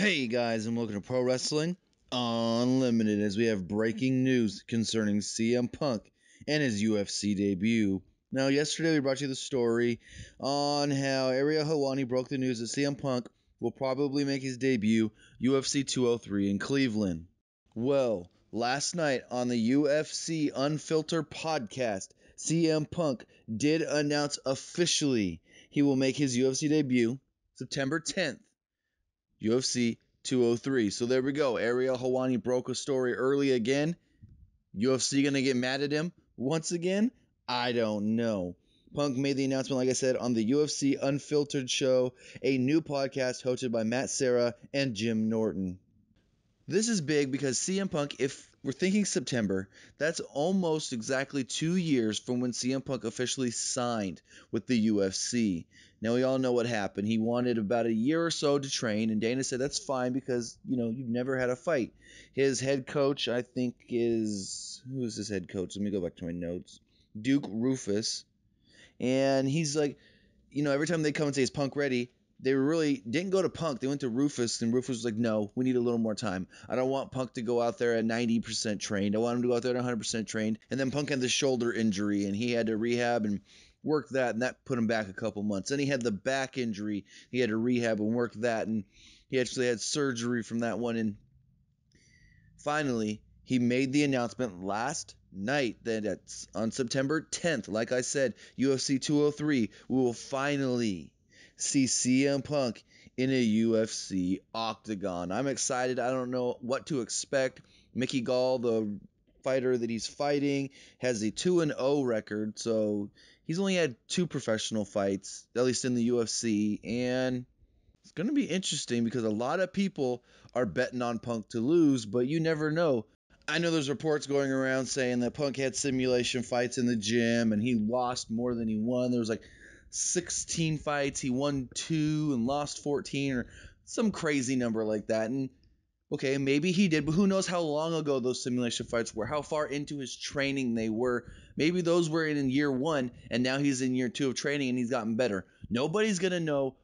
Hey guys, and welcome to Pro Wrestling Unlimited as we have breaking news concerning CM Punk and his UFC debut. Now, yesterday we brought you the story on how Ariel Helwani broke the news that CM Punk will probably make his debut UFC 203 in Cleveland. Well, last night on the UFC Unfiltered podcast, CM Punk did announce officially he will make his UFC debut September 10th. UFC 203. So there we go. Ariel Helwani broke a story early again. UFC going to get mad at him once again? I don't know. Punk made the announcement, like I said, on the UFC Unfiltered show, a new podcast hosted by Matt Serra and Jim Norton. This is big because CM Punk, if we're thinking September, that's almost exactly 2 years from when CM Punk officially signed with the UFC. Now, we all know what happened. He wanted about a year or so to train, and Dana said that's fine because, you've never had a fight. His head coach, I think, who is his head coach? Let me go back to my notes. Duke Rufus. And he's like, every time they come and say, is Punk ready? They really didn't go to Punk. They went to Rufus, and Rufus was like, no, we need a little more time. I don't want Punk to go out there at 90% trained. I want him to go out there at 100% trained. And then Punk had the shoulder injury, and he had to rehab and work that, and that put him back a couple months. Then he had the back injury. He had to rehab and work that, and he actually had surgery from that one. And finally, he made the announcement last night that it's on September 10th. Like I said, UFC 203, we will finally see CM Punk in a UFC octagon. I'm excited. I don't know what to expect. Mickey Gall, the fighter that he's fighting, has a 2-0 record, so he's only had 2 professional fights, at least in the UFC, and it's going to be interesting because a lot of people are betting on Punk to lose, but you never know. I know there's reports going around saying that Punk had simulation fights in the gym and he lost more than he won. There was like 16 fights, he won 2 and lost 14 or some crazy number like that. And okay, maybe he did, but who knows how long ago those simulation fights were, how far into his training they were. Maybe those were in year 1 and now he's in year 2 of training and he's gotten better. Nobody's going to know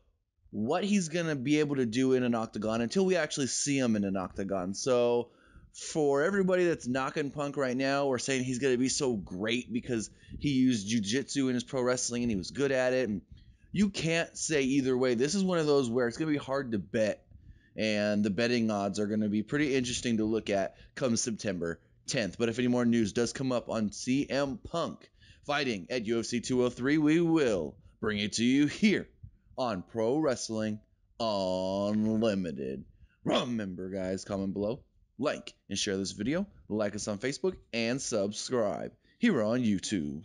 what he's going to be able to do in an octagon until we actually see him in an octagon. So for everybody that's knocking Punk right now or saying he's going to be so great because he used jiu-jitsu in his pro wrestling and he was good at it, and you can't say either way. This is one of those where it's going to be hard to bet, and the betting odds are going to be pretty interesting to look at come September 10th. But if any more news does come up on CM Punk fighting at UFC 203, we will bring it to you here on Pro Wrestling Unlimited. Remember, guys, comment below, like and share this video, like us on Facebook, and subscribe here on YouTube.